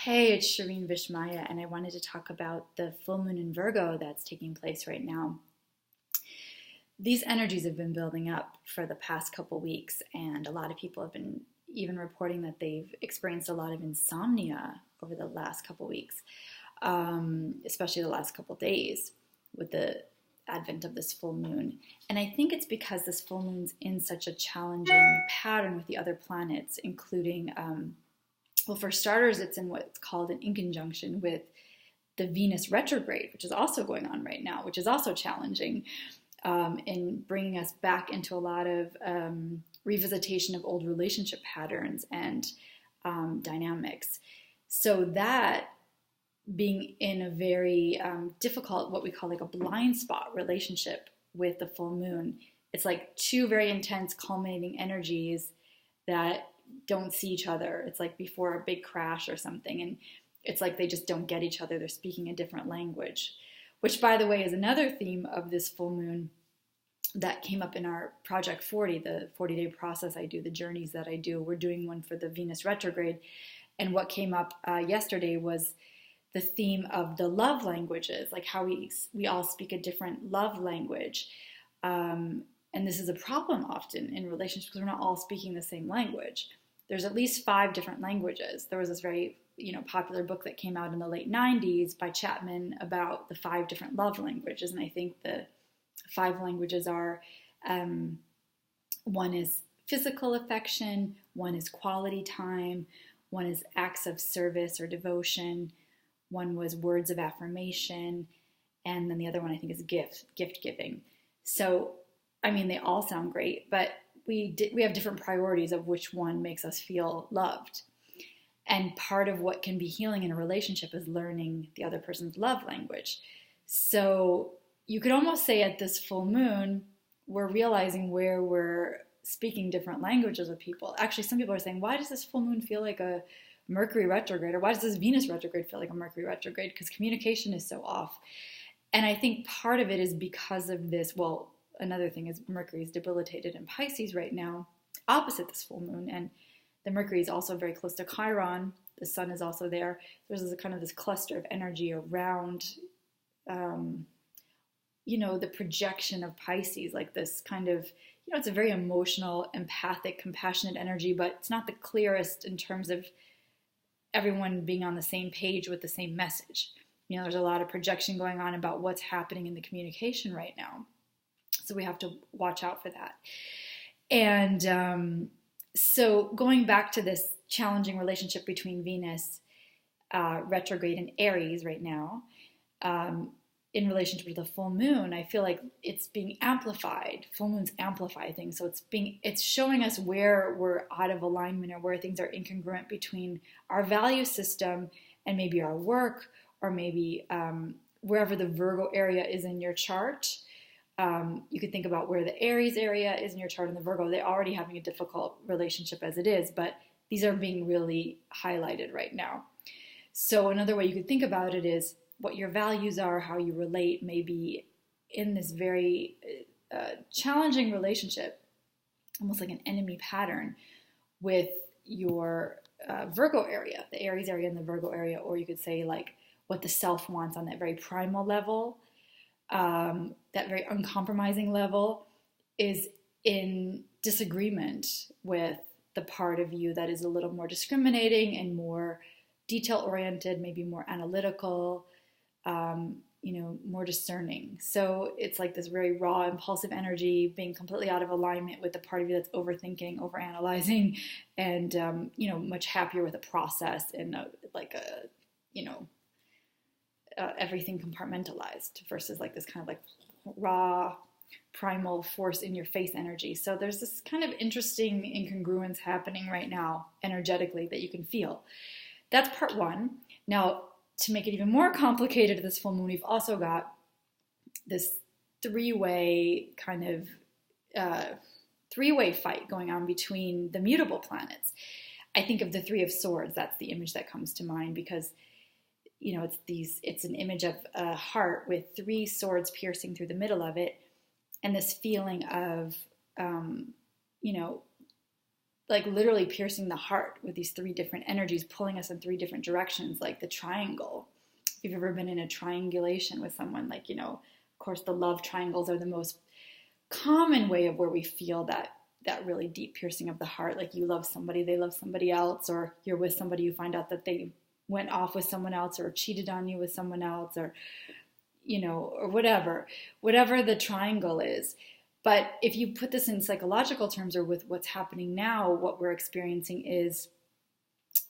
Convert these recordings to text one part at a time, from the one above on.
Hey, it's Shireen Vishmaya, and I wanted to talk about the full moon in Virgo that's taking place right now. These energies have been building up for the past couple weeks, and a lot of people have been even reporting that they've experienced a lot of insomnia over the last couple weeks, especially the last couple days with the advent of this full moon. And I think it's because this full moon's in such a challenging pattern with the other planets, including well, for starters, it's in what's called an inconjunction with the Venus retrograde, which is also going on right now, which is also challenging in bringing us back into a lot of revisitation of old relationship patterns and dynamics. So that being in a very difficult, what we call like a blind spot relationship with the full moon, it's like two very intense culminating energies that don't see each other. It's like before a big crash or something, and it's like they just don't get each other. They're speaking a different language, which, by the way, is another theme of this full moon that came up in our Project 40, the 40-day process I do, the journeys that I do. We're doing one for the Venus retrograde, and what came up yesterday was the theme of the love languages, like how we all speak a different love language. And this is a problem often in relationships because we're not all speaking the same language. There's at least 5 different languages. There was this very, popular book that came out in the late 90s by Chapman about the 5 different love languages. And I think the 5 languages are, one is physical affection, one is quality time, one is acts of service or devotion, one was words of affirmation, and then the other one I think is gift giving. So, they all sound great, but we have different priorities of which one makes us feel loved. And part of what can be healing in a relationship is learning the other person's love language. So you could almost say at this full moon, we're realizing where we're speaking different languages with people. Actually, some people are saying, why does this full moon feel like a Mercury retrograde? Or why does this Venus retrograde feel like a Mercury retrograde? Because communication is so off. And I think part of it is because of this, another thing is Mercury is debilitated in Pisces right now, opposite this full moon, and the Mercury is also very close to Chiron. The sun is also there. There's this cluster of energy around, the projection of Pisces, like this kind of, it's a very emotional, empathic, compassionate energy, but it's not the clearest in terms of everyone being on the same page with the same message. There's a lot of projection going on about what's happening in the communication right now. So we have to watch out for that. And so going back to this challenging relationship between Venus retrograde and Aries right now, in relationship to the full moon, I feel like it's being amplified. Full moons amplify things. So it's showing us where we're out of alignment or where things are incongruent between our value system and maybe our work, or maybe wherever the Virgo area is in your chart. You could think about where the Aries area is in your chart and the Virgo. They're already having a difficult relationship as it is, but these are being really highlighted right now. So another way you could think about it is what your values are, how you relate, maybe in this very challenging relationship, almost like an enemy pattern with your Virgo area, the Aries area and the Virgo area, or you could say like what the self wants on that very primal level. That very uncompromising level is in disagreement with the part of you that is a little more discriminating and more detail-oriented, maybe more analytical, more discerning. So it's like this very raw, impulsive energy being completely out of alignment with the part of you that's overthinking, overanalyzing, and, much happier with a process and everything compartmentalized versus like this kind of like raw primal force in your face energy. So there's this kind of interesting incongruence happening right now energetically that you can feel. That's part one. Now, to make it even more complicated this full moon, we've also got this three-way fight going on between the mutable planets. I think of the Three of Swords. That's the image that comes to mind because it's an image of a heart with 3 swords piercing through the middle of it, and this feeling of, like literally piercing the heart with these three different energies, pulling us in three different directions, like the triangle. If you've ever been in a triangulation with someone, like, you know, of course, the love triangles are the most common way of where we feel that really deep piercing of the heart. Like you love somebody, they love somebody else, or you're with somebody, you find out that they went off with someone else or cheated on you with someone else, or, you know, or whatever the triangle is. But if you put this in psychological terms, or with what's happening now, what we're experiencing is,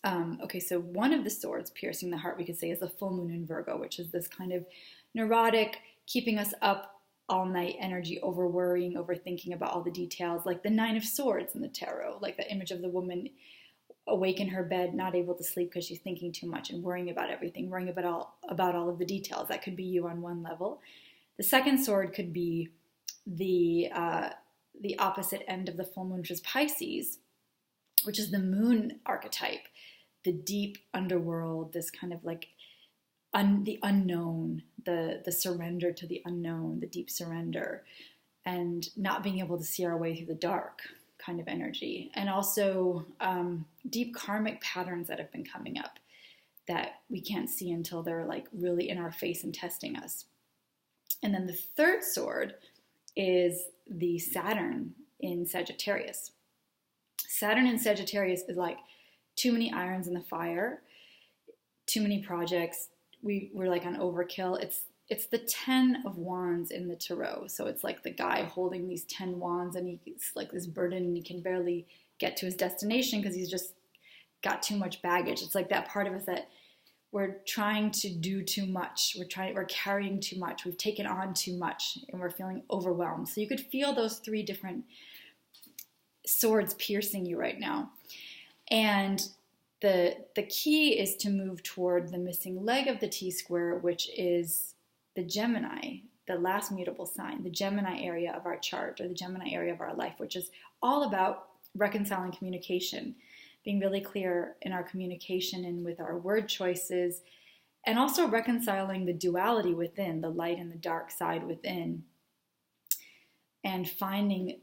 okay, so one of the swords piercing the heart, we could say, is the full moon in Virgo, which is this kind of neurotic, keeping us up all night energy, over worrying, overthinking about all the details, like the Nine of Swords in the tarot, like the image of the woman awake in her bed, not able to sleep because she's thinking too much and worrying about everything, worrying about all of the details. That could be you on one level. The second sword could be the opposite end of the full moon, which is Pisces, which is the moon archetype, the deep underworld, this kind of like the unknown, the surrender to the unknown, the deep surrender, and not being able to see our way through the dark kind of energy. And also deep karmic patterns that have been coming up that we can't see until they're like really in our face and testing us. And then the third sword is the Saturn in Sagittarius. Saturn in Sagittarius is like too many irons in the fire, too many projects. We're like on overkill. It's the 10 of wands in the tarot. So it's like the guy holding these 10 wands, and he's like this burden, and he can barely get to his destination because he's just got too much baggage. It's like that part of us that we're trying to do too much. We're carrying too much. We've taken on too much, and we're feeling overwhelmed. So you could feel those three different swords piercing you right now. And the key is to move toward the missing leg of the T-square, which is the Gemini, the last mutable sign, the Gemini area of our chart, or the Gemini area of our life, which is all about reconciling communication, being really clear in our communication and with our word choices, and also reconciling the duality within, the light and the dark side within, and finding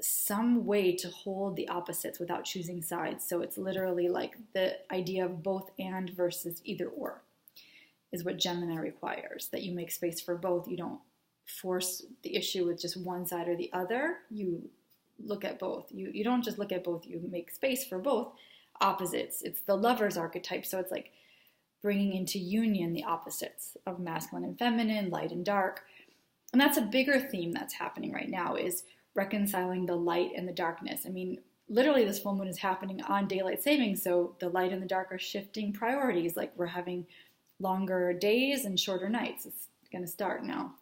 some way to hold the opposites without choosing sides. So it's literally like the idea of both and versus either or is what Gemini requires, that you make space for both. You don't force the issue with just one side or the other. You look at both. You don't just look at both. You make space for both opposites. It's the lover's archetype. So it's like bringing into union the opposites of masculine and feminine, light and dark. And that's a bigger theme that's happening right now, is reconciling the light and the darkness. I mean, literally this full moon is happening on daylight savings, so the light and the dark are shifting priorities. Like we're having longer days and shorter nights. It's going to start now,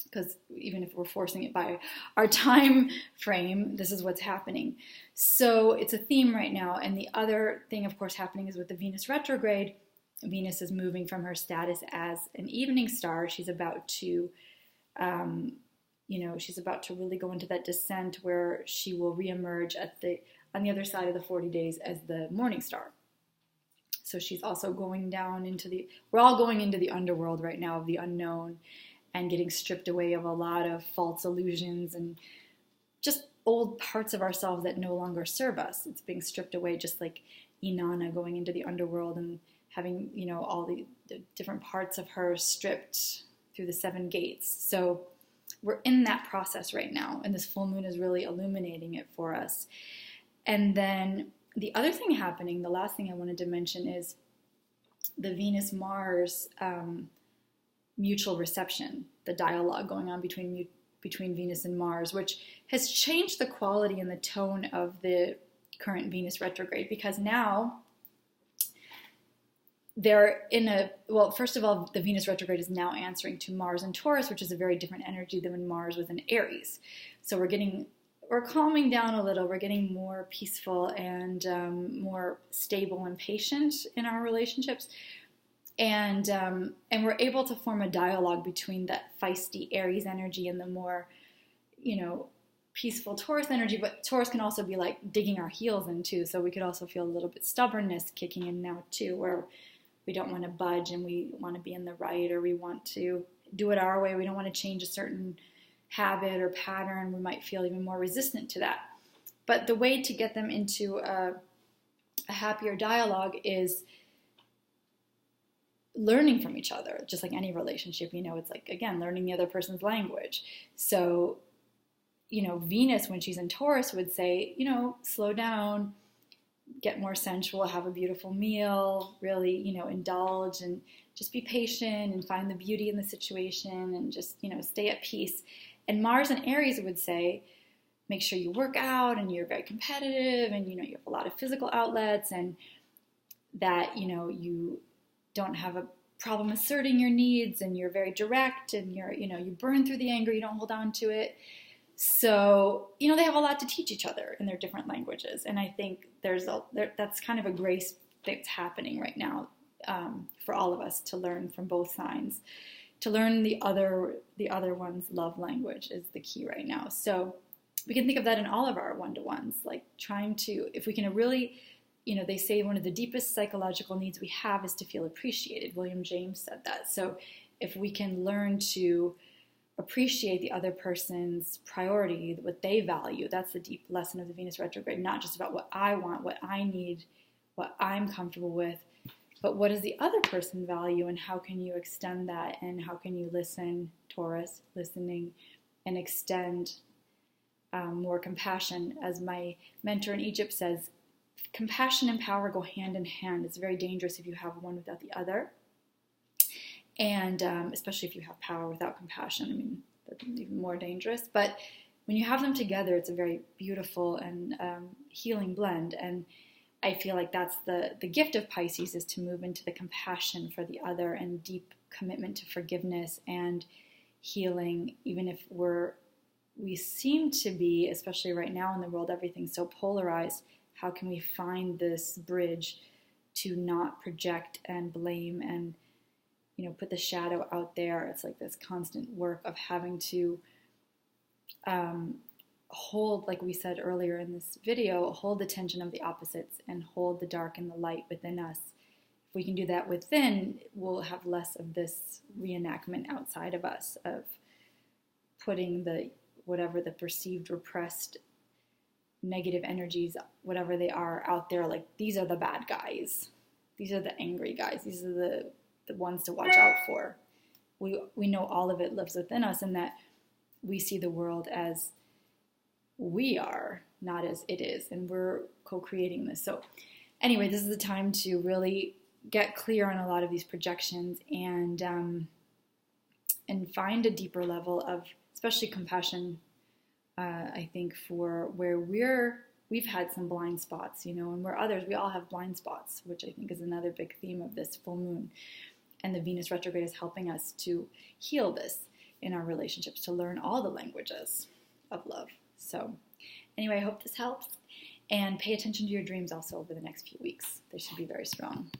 because even if we're forcing it by our time frame, this is what's happening. So it's a theme right now. And the other thing, of course, happening is with the Venus retrograde. Venus is moving from her status as an evening star. She's about to she's about to really go into that descent where she will reemerge on the other side of the 40 days as the morning star. So she's also going down we're all going into the underworld right now of the unknown, and getting stripped away of a lot of false illusions and just old parts of ourselves that no longer serve us. It's being stripped away, just like Inanna going into the underworld and having, all the different parts of her stripped through the 7 gates. So we're in that process right now, and this full moon is really illuminating it for us. And then the other thing happening, the last thing I wanted to mention, is the Venus-Mars mutual reception, the dialogue going on between Venus and Mars, which has changed the quality and the tone of the current Venus retrograde, because now they're first of all, the Venus retrograde is now answering to Mars in Taurus, which is a very different energy than when Mars was in Aries. So we're calming down a little. We're getting more peaceful and more stable and patient in our relationships. And we're able to form a dialogue between that feisty Aries energy and the more, peaceful Taurus energy. But Taurus can also be like digging our heels in too. So we could also feel a little bit stubbornness kicking in now too, where we don't want to budge and we want to be in the right, or we want to do it our way. We don't want to change a certain habit or pattern. We might feel even more resistant to that. But the way to get them into a happier dialogue is learning from each other, just like any relationship. It's like, again, learning the other person's language. So, Venus, when she's in Taurus, would say, slow down, get more sensual, have a beautiful meal, really, indulge and just be patient and find the beauty in the situation and just, stay at peace. And Mars and Aries would say, make sure you work out and you're very competitive and, you have a lot of physical outlets, and that, you don't have a problem asserting your needs, and you're very direct, and you burn through the anger, you don't hold on to it. So, they have a lot to teach each other in their different languages. And I think that's kind of a grace that's happening right now for all of us to learn from both signs. To learn the other one's love language is the key right now. So we can think of that in all of our one-to-ones, like trying to, if we can really, they say one of the deepest psychological needs we have is to feel appreciated. William James said that. So if we can learn to appreciate the other person's priority, what they value, that's the deep lesson of the Venus retrograde, not just about what I want, what I need, what I'm comfortable with, but what does the other person value, and how can you extend that, and how can you listen, Taurus, listening, and extend more compassion. As my mentor in Egypt says, compassion and power go hand in hand. It's very dangerous if you have one without the other. And especially if you have power without compassion, that's even more dangerous. But when you have them together, it's a very beautiful and healing blend. And I feel like that's the gift of Pisces, is to move into the compassion for the other and deep commitment to forgiveness and healing, even if we seem to be, especially right now in the world, everything's so polarized. How can we find this bridge to not project and blame and put the shadow out there? It's like this constant work of having to hold, like we said earlier in this video, hold the tension of the opposites and hold the dark and the light within us. If we can do that within, we'll have less of this reenactment outside of us of putting whatever the perceived repressed negative energies, whatever they are, out there. Like, these are the bad guys. These are the angry guys. These are the ones to watch out for. We know all of it lives within us, and that we see the world as we are, not as it is, and we're co-creating this. So anyway, this is the time to really get clear on a lot of these projections and find a deeper level of, especially compassion, I think, for where we've had some blind spots, and where others, we all have blind spots, which I think is another big theme of this full moon. And the Venus retrograde is helping us to heal this in our relationships, to learn all the languages of love. So anyway, I hope this helps. And pay attention to your dreams also over the next few weeks. They should be very strong.